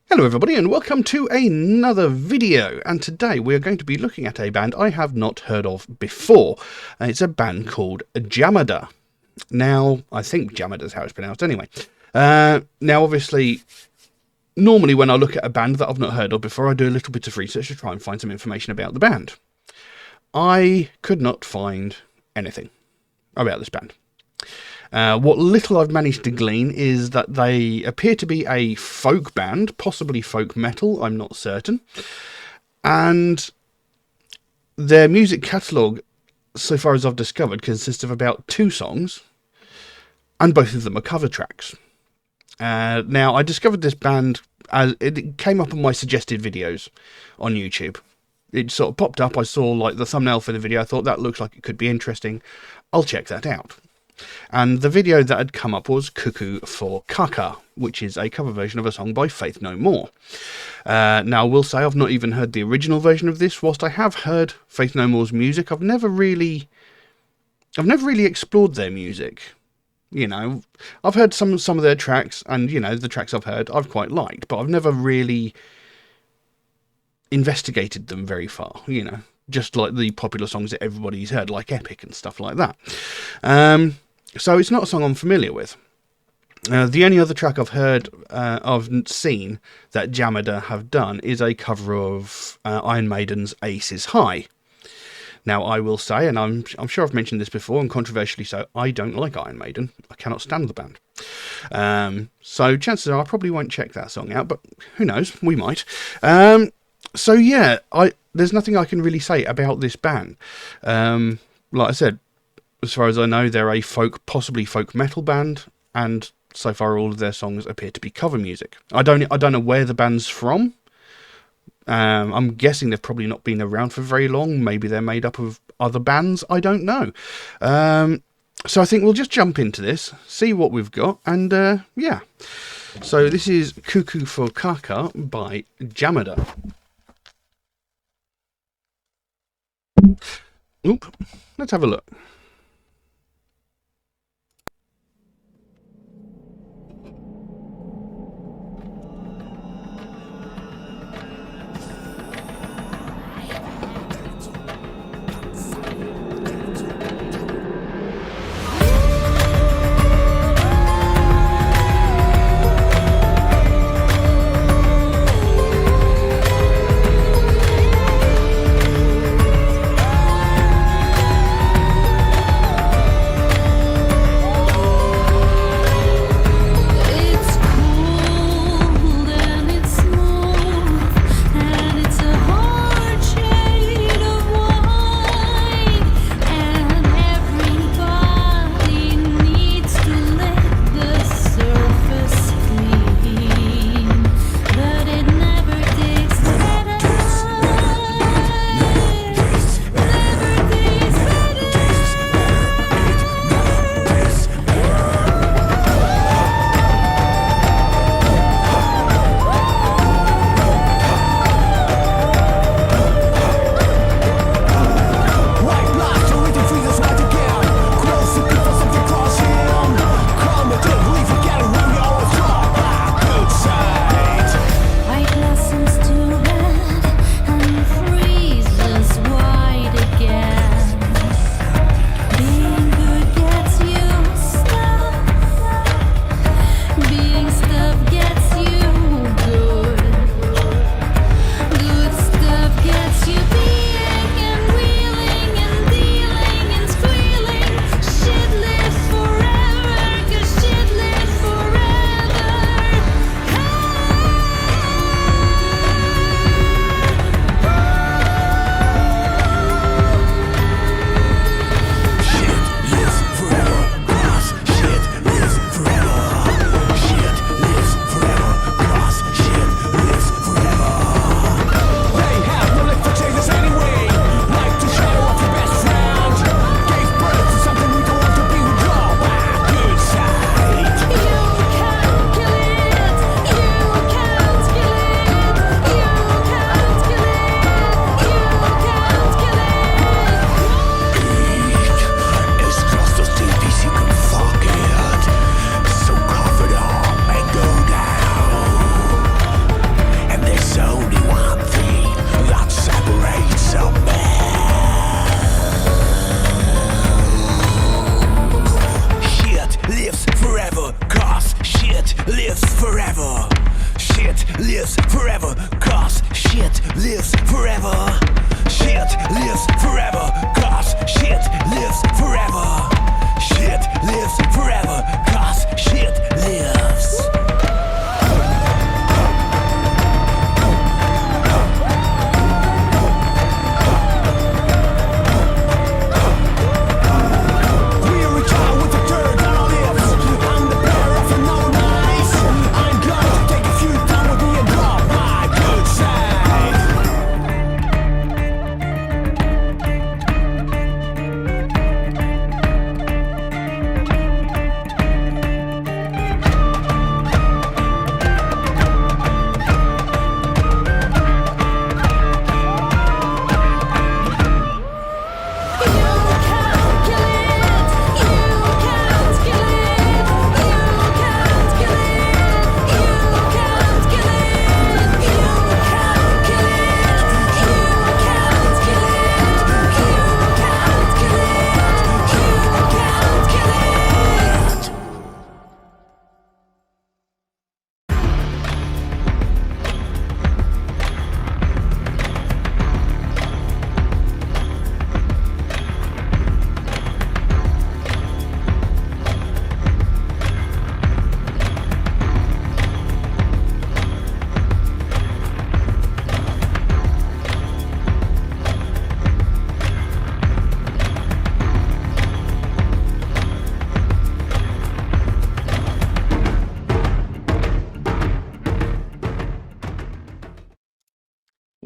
Hello everybody and welcome to another video, and today we are going to be looking at a band I have not heard of before. It's a band called Jamada. Now, I think Jamada is how it's pronounced anyway. Now obviously, normally when I look at a band that I've not heard of before, I do a little bit of research to try and find some information about the band. I could not find anything about this band. What little I've managed to glean is that they appear to be a folk band, possibly folk metal, I'm not certain. And their music catalogue, so far as I've discovered, consists of about 2 songs, and both of them are cover tracks. Now, I discovered this band as it came up on my suggested videos on YouTube. It sort of popped up, I saw like the thumbnail for the video, I thought that looks like it could be interesting, I'll check that out. And the video that had come up was Cuckoo for Caca, which is a cover version of a song by Faith No More. Now, I will say I've not even heard the original version of this. Whilst I have heard Faith No More's music, I've never really explored their music. You know, I've heard some of their tracks, and you know, the tracks I've heard I've quite liked, but I've never really investigated them very far. You know, just like the popular songs that everybody's heard, like Epic and stuff like that. So it's not a song I'm familiar with. The only other track I've heard, I've seen that Jamada have done is a cover of Iron Maiden's Ace is High. Now, I will say, and I'm sure I've mentioned this before, and controversially so, I don't like Iron Maiden. I cannot stand the band. So chances are I probably won't check that song out, but who knows, we might. So yeah, there's nothing I can really say about this band. Like I said, as far as I know, they're a possibly folk metal band, and so far all of their songs appear to be cover music. I don't know where the band's from. I'm guessing they've probably not been around for very long. Maybe they're made up of other bands. I don't know. So I think we'll just jump into this, see what we've got, and yeah. So this is Cuckoo for Caca by Jamada. Oop, let's have a look.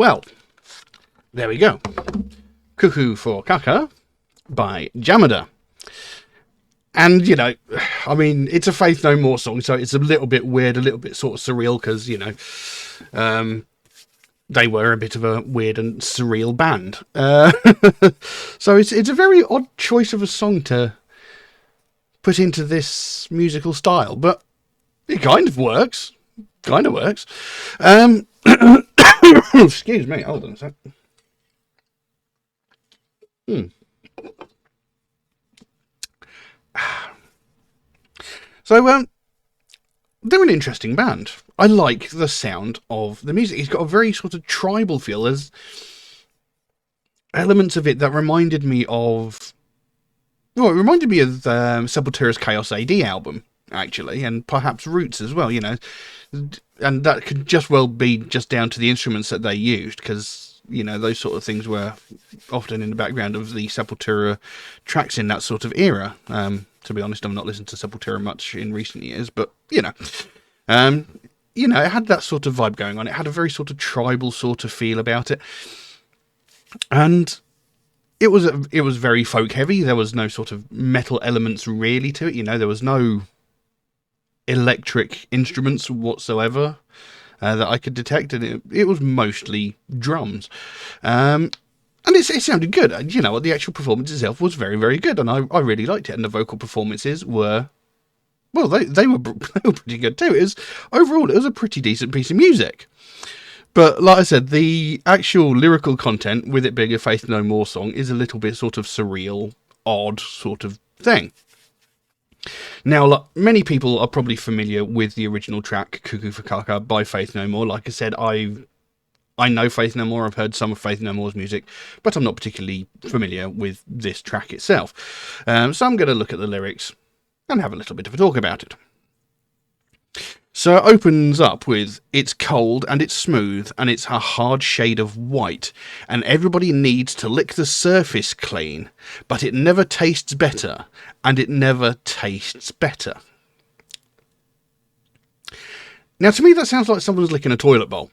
Well, there we go. Cuckoo for Caca by Jamada. And, you know, I mean, it's a Faith No More song, so it's a little bit weird, a little bit sort of surreal, because, you know, they were a bit of a weird and surreal band. So it's a very odd choice of a song to put into this musical style, but it kind of works. Kind of works. Excuse me, hold on a sec. So, they're an interesting band. I like the sound of the music. It's got a very sort of tribal feel. There's elements of it that reminded me of... Well, it reminded me of Sepultura's Chaos AD album, actually, and perhaps Roots as well, you know. And that could just well be just down to the instruments that they used, because, you know, those sort of things were often in the background of the Sepultura tracks in that sort of era. To be honest, I've not listened to Sepultura much in recent years, but, you know, it had that sort of vibe going on. It had a very sort of tribal sort of feel about it. And it was very folk heavy. There was no sort of metal elements really to it. You know, there was no electric instruments whatsoever that I could detect, and it was mostly drums. And it sounded good. You know, the actual performance itself was very, very good, and I really liked it. And the vocal performances were, well, they were pretty good too. Overall, it was a pretty decent piece of music. But like I said, the actual lyrical content, with it being a Faith No More song, is a little bit sort of surreal, odd sort of thing. Now, like, many people are probably familiar with the original track, Cuckoo for Caca, by Faith No More. Like I said, I know Faith No More, I've heard some of Faith No More's music, but I'm not particularly familiar with this track itself. So I'm going to look at the lyrics and have a little bit of a talk about it. So it opens up with, "It's cold and it's smooth and it's a hard shade of white, and everybody needs to lick the surface clean, but it never tastes better and it never tastes better." Now, to me, that sounds like someone's licking a toilet bowl.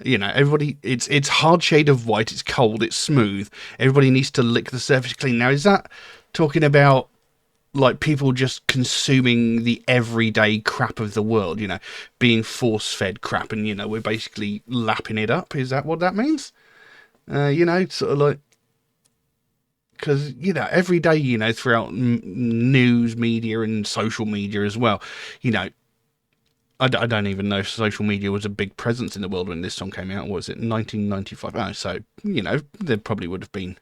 You know, everybody, it's hard shade of white, it's cold, it's smooth, everybody needs to lick the surface clean. Now, is that talking about, like, people just consuming the everyday crap of the world, you know, being force-fed crap, and, you know, we're basically lapping it up? Is that what that means? You know, sort of like... Because, you know, every day, you know, throughout news media and social media as well, you know, I don't even know if social media was a big presence in the world when this song came out. What was it, 1995? Oh, so, you know, there probably would have been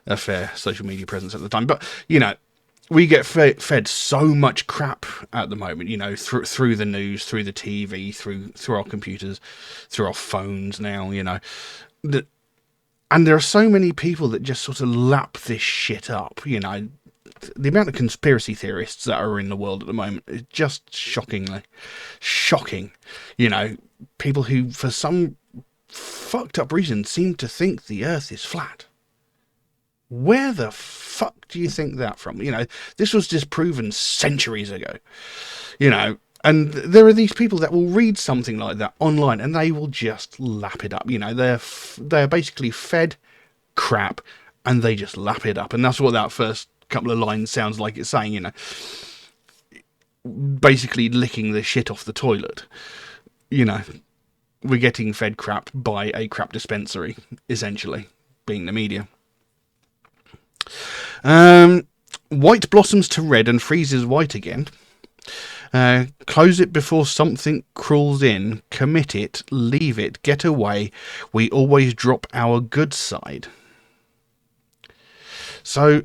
a fair social media presence at the time. But, you know, we get fed so much crap at the moment, you know, through the news, through the TV, through our computers, through our phones now, you know. And there are so many people that just sort of lap this shit up, you know. The amount of conspiracy theorists that are in the world at the moment is just shockingly shocking. You know, people who, for some fucked up reason, seem to think the Earth is flat. Where the fuck do you think that from? You know, this was disproven centuries ago. You know, and there are these people that will read something like that online and they will just lap it up. You know, they're basically fed crap and they just lap it up. And that's what that first couple of lines sounds like it's saying, you know. Basically licking the shit off the toilet. You know, we're getting fed crap by a crap dispensary, essentially, being the media. White blossoms to red and freezes white again. Close it before something crawls in. Commit it, leave it, get away. We always drop our good side. So,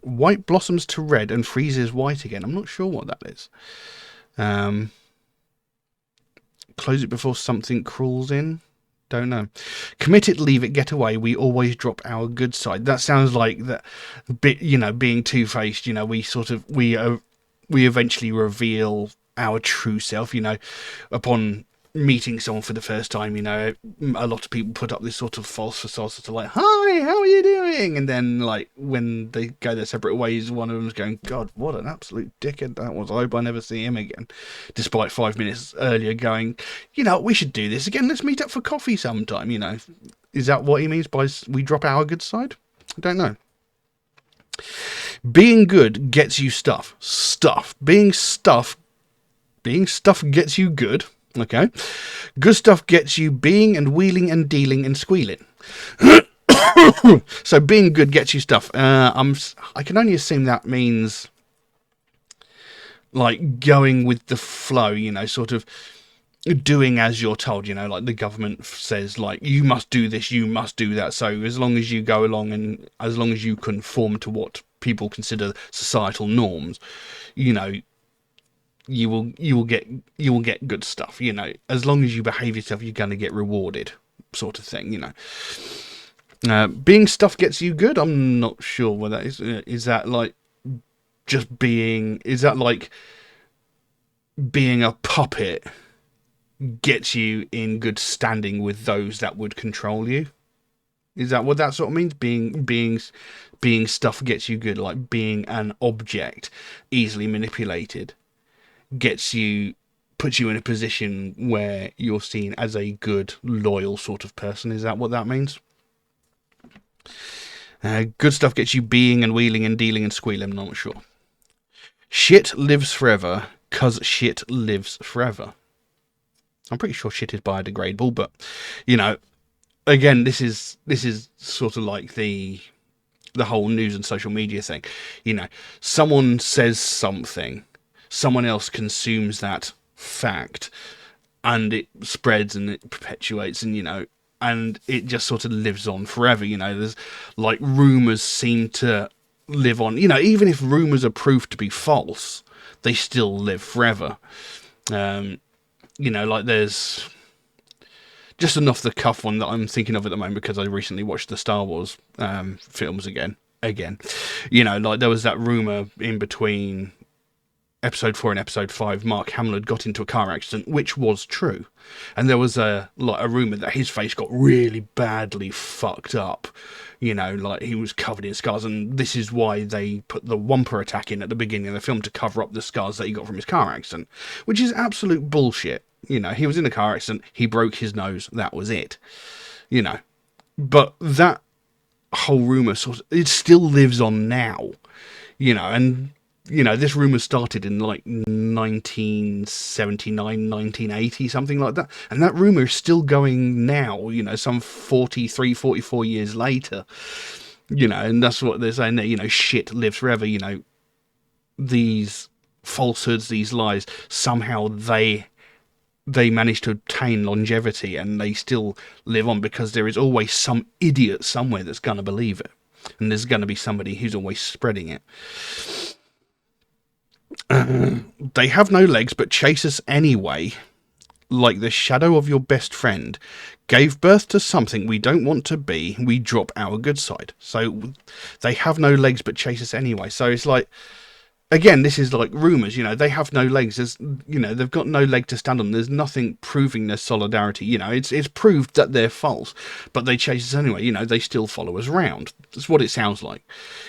white blossoms to red and freezes white again. I'm not sure what that is. Close it before something crawls in. Don't know. Commit it, leave it, get away. We always drop our good side. That sounds like that bit, you know, being two-faced. You know, we eventually reveal our true self. You know, upon meeting someone for the first time, you know, a lot of people put up this sort of false facade, sort of like, hi, how are you doing? And then, like, when they go their separate ways, one of them's going, God, what an absolute dickhead that was. I hope I never see him again. Despite 5 minutes earlier going, you know, we should do this again. Let's meet up for coffee sometime, you know. Is that what he means by we drop our good side? I don't know. Being good gets you stuff. Being stuff gets you good. Okay. Good stuff gets you being and wheeling and dealing and squealing. So being good gets you stuff. I can only assume that means like going with the flow, you know, sort of doing as you're told, you know, like the government says, like, you must do this, you must do that. So as long as you go along and as long as you conform to what people consider societal norms, you know, you will get good stuff, you know. As long as you behave yourself, you're going to get rewarded, sort of thing, you know. Being stuff gets you good. I'm not sure what that is. Is that like just being? Is that like being a puppet gets you in good standing with those that would control you? Is that what that sort of means? Being stuff gets you good, like being an object easily manipulated puts you in a position where you're seen as a good, loyal sort of person. Is that what that means? Good stuff gets you being and wheeling and dealing and squealing. I'm not sure. Shit lives forever, 'cause shit lives forever. I'm pretty sure shit is biodegradable, but, you know, again, this is sort of like the whole news and social media thing. You know, someone says something, someone else consumes that fact, and it spreads and it perpetuates, and, you know, and it just sort of lives on forever. You know, there's like rumours seem to live on, you know, even if rumours are proved to be false, they still live forever. You know, like there's just an off the cuff one that I'm thinking of at the moment because I recently watched the Star Wars films again. You know, like there was that rumour in between episode 4 and episode 5, Mark Hamill had got into a car accident, which was true. And there was a rumour that his face got really badly fucked up. You know, like he was covered in scars, and this is why they put the Wumper attack in at the beginning of the film, to cover up the scars that he got from his car accident, which is absolute bullshit. You know, he was in a car accident, he broke his nose, that was it. You know, but that whole rumour it still lives on now. You know, and you know, this rumour started in like 1979, 1980, something like that. And that rumour is still going now, you know, some 43, 44 years later. You know, and that's what they're saying there, you know, shit lives forever. You know, these falsehoods, these lies, somehow they manage to obtain longevity, and they still live on because there is always some idiot somewhere that's going to believe it. And there's going to be somebody who's always spreading it. They have no legs but chase us anyway, like the shadow of your best friend gave birth to something we don't want to be, we drop our good side. So they have no legs but chase us anyway. So it's like, again, this is like rumours, you know, they have no legs. There's, you know, they've got no leg to stand on. There's nothing proving their solidarity. You know, it's proved that they're false, but they chase us anyway. You know, they still follow us around. That's what it sounds like,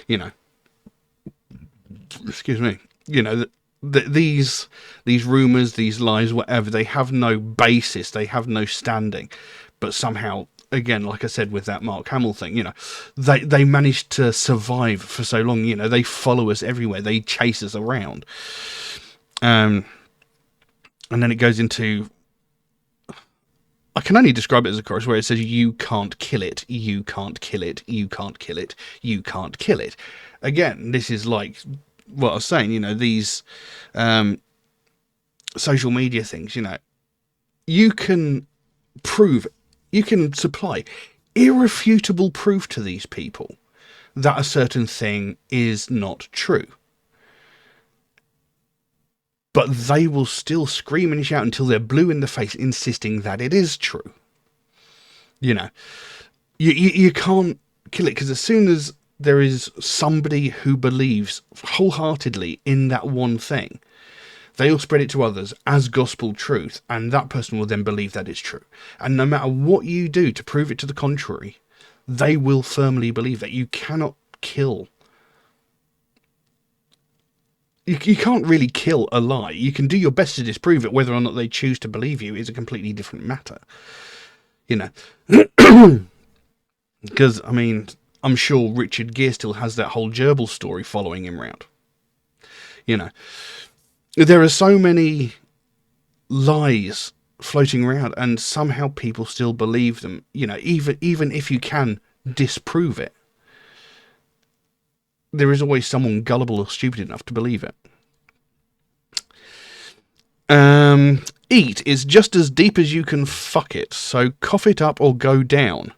you know. Excuse me. You know, these rumours, these lies, whatever, they have no basis, they have no standing. But somehow, again, like I said with that Mark Hamill thing, you know, they managed to survive for so long. You know, they follow us everywhere, they chase us around. And then it goes into, I can only describe it as a chorus where it says, you can't kill it, you can't kill it, you can't kill it, you can't kill it. Again, this is like what I was saying, you know, these social media things, you know, you can supply irrefutable proof to these people that a certain thing is not true. But they will still scream and shout until they're blue in the face, insisting that it is true. You know, you can't kill it, because as soon as there is somebody who believes wholeheartedly in that one thing, They will spread it to others as gospel truth, and that person will then believe that it's true. And no matter what you do to prove it to the contrary, they will firmly believe that. You cannot kill. You can't really kill a lie. You can do your best to disprove it. Whether or not they choose to believe you is a completely different matter. You know. Because, I mean, I'm sure Richard Gere still has that whole gerbil story following him round. You know. There are so many lies floating around, and somehow people still believe them. You know, even if you can disprove it, there is always someone gullible or stupid enough to believe it. Eat is just as deep as you can fuck it, so cough it up or go down.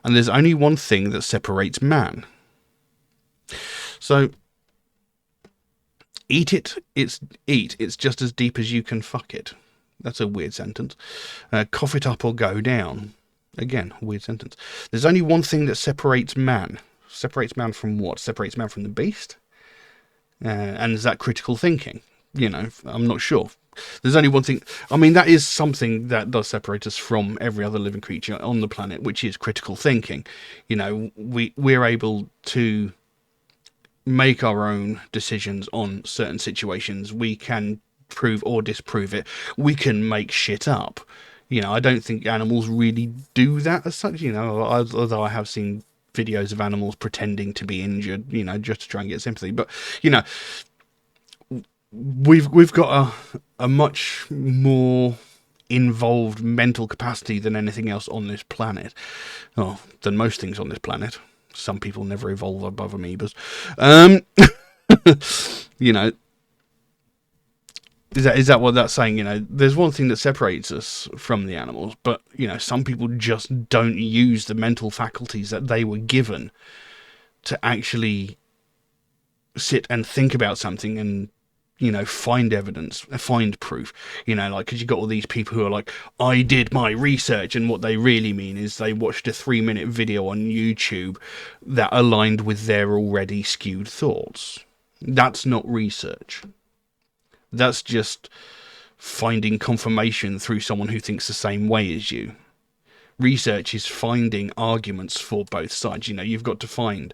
And there's only one thing that separates man. So it's just as deep as you can fuck it. That's a weird sentence. Cough it up or go down. Again, weird sentence. There's only one thing that separates man. Separates man from what? Separates man from the beast? And is that critical thinking? You know, I'm not sure. There's only one thing. I mean, that is something that does separate us from every other living creature on the planet, which is critical thinking. You know, we're able to make our own decisions on certain situations. We can prove or disprove it. We can make shit up. You know, I don't think animals really do that as such. You know, although I have seen videos of animals pretending to be injured, you know, just to try and get sympathy. But, you know, we've got a much more involved mental capacity than anything else on this planet. Oh, than most things on this planet. Some people never evolve above amoebas. You know, is that what that's saying? You know, there's one thing that separates us from the animals, but, you know, some people just don't use the mental faculties that they were given to actually sit and think about something and, you know, find evidence, find proof. You know, like, because you got all these people who are like, I did my research, and what they really mean is they watched a 3-minute video on YouTube that aligned with their already skewed thoughts. That's not research. That's just finding confirmation through someone who thinks the same way as you. Research is finding arguments for both sides. You know, you've got to find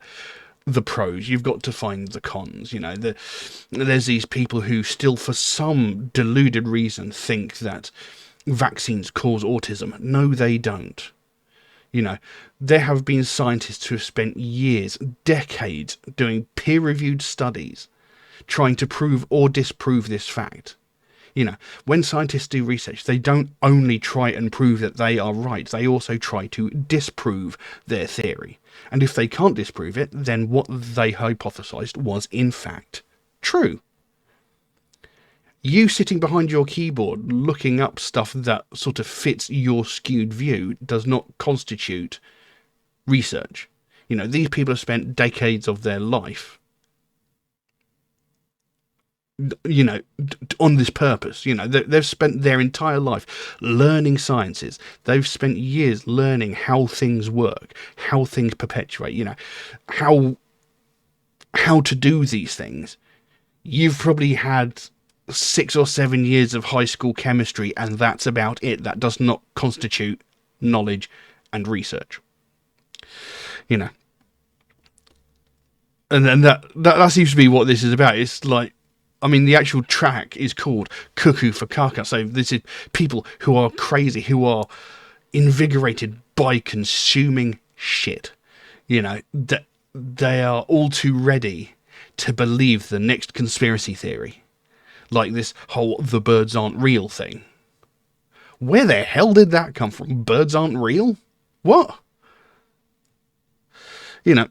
the pros, you've got to find the cons. You know, there's these people who still, for some deluded reason, think that vaccines cause autism. No, they don't. You know, there have been scientists who have spent years, decades, doing peer-reviewed studies trying to prove or disprove this fact. You know, when scientists do research, they don't only try and prove that they are right, they also try to disprove their theory. And if they can't disprove it, then what they hypothesized was in fact true. You sitting behind your keyboard looking up stuff that sort of fits your skewed view does not constitute research. You know, these people have spent decades of their life, you know, on this purpose. You know, they've spent their entire life learning sciences. They've spent years learning how things work, how things perpetuate, you know, how to do these things. You've probably had 6 or 7 years of high school chemistry, and that's about it. That does not constitute knowledge and research. You know, and then that seems to be what this is about. It's like, I mean, the actual track is called Cuckoo for Caca. So this is people who are crazy, who are invigorated by consuming shit. You know, that they are all too ready to believe the next conspiracy theory. Like this whole the birds aren't real thing. Where the hell did that come from? Birds aren't real? What? You know,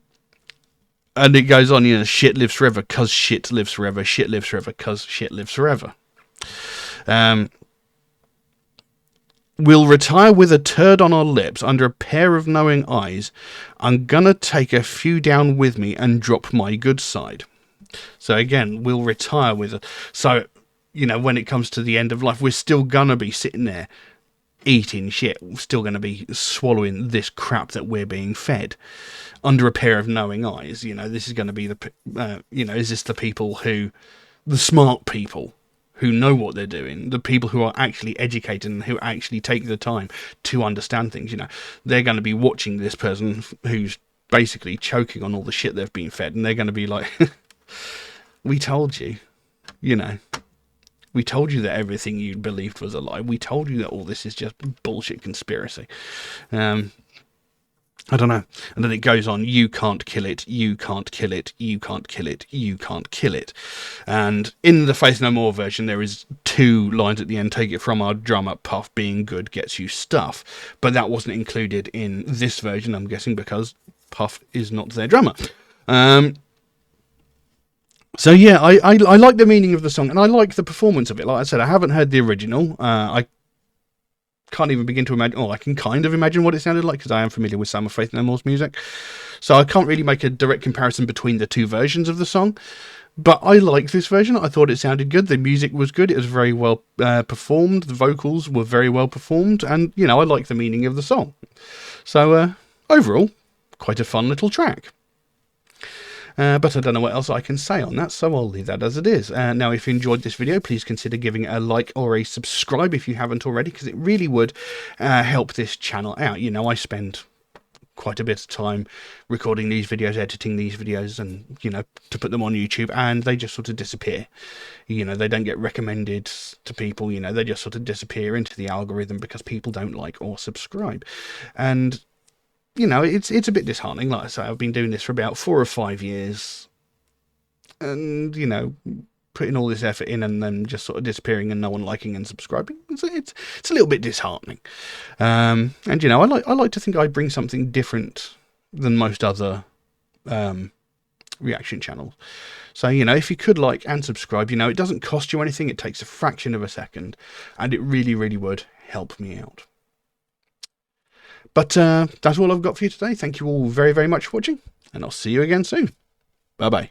and it goes on, you know, shit lives forever cause shit lives forever. Shit lives forever cause shit lives forever. We'll retire with a turd on our lips under a pair of knowing eyes. I'm gonna take a few down with me and drop my good side. So again, we'll retire with it. So, you know, when it comes to the end of life, we're still gonna be sitting there eating shit. We're still gonna be swallowing this crap that we're being fed under a pair of knowing eyes. You know, this is going to be the, you know, is this the people who, the smart people who know what they're doing, the people who are actually educated and who actually take the time to understand things, they're going to be watching this person who's basically choking on all the shit they've been fed, and they're going to be like, we told you, we told you that everything you believed was a lie. We told you that all this is just bullshit conspiracy. I don't know. And then it goes on, you can't kill it, you can't kill it, you can't kill it, you can't kill it. And in the Faith No More version, there is 2 lines at the end, take it from our drummer, Puff being good gets you stuff. But that wasn't included in this version, I'm guessing, because Puff is not their drummer. So yeah, I like the meaning of the song, and I like the performance of it. Like I said, I haven't heard the original. I can't even begin to imagine, I can kind of imagine what it sounded like, because I am familiar with some of Faith No More's music. So I can't really make a direct comparison between the 2 versions of the song. But I liked this version. I thought it sounded good. The music was good. It was very well performed. The vocals were very well performed. And, I like the meaning of the song. So overall, quite a fun little track. But I don't know what else I can say on that, so I'll leave that as it is. Now, if you enjoyed this video, please consider giving it a like or a subscribe if you haven't already, because it really would help this channel out. I spend quite a bit of time recording these videos, editing these videos, and, to put them on YouTube, and they just sort of disappear. They don't get recommended to people, they just sort of disappear into the algorithm because people don't like or subscribe. And it's a bit disheartening. Like I say, I've been doing this for about 4 or 5 years, and putting all this effort in and then just sort of disappearing and no one liking and subscribing. It's a little bit disheartening. And I like to think I bring something different than most other reaction channels. So if you could like and subscribe, it doesn't cost you anything. It takes a fraction of a second, and it really, really would help me out. But that's all I've got for you today. Thank you all very, very much for watching, and I'll see you again soon. Bye-bye.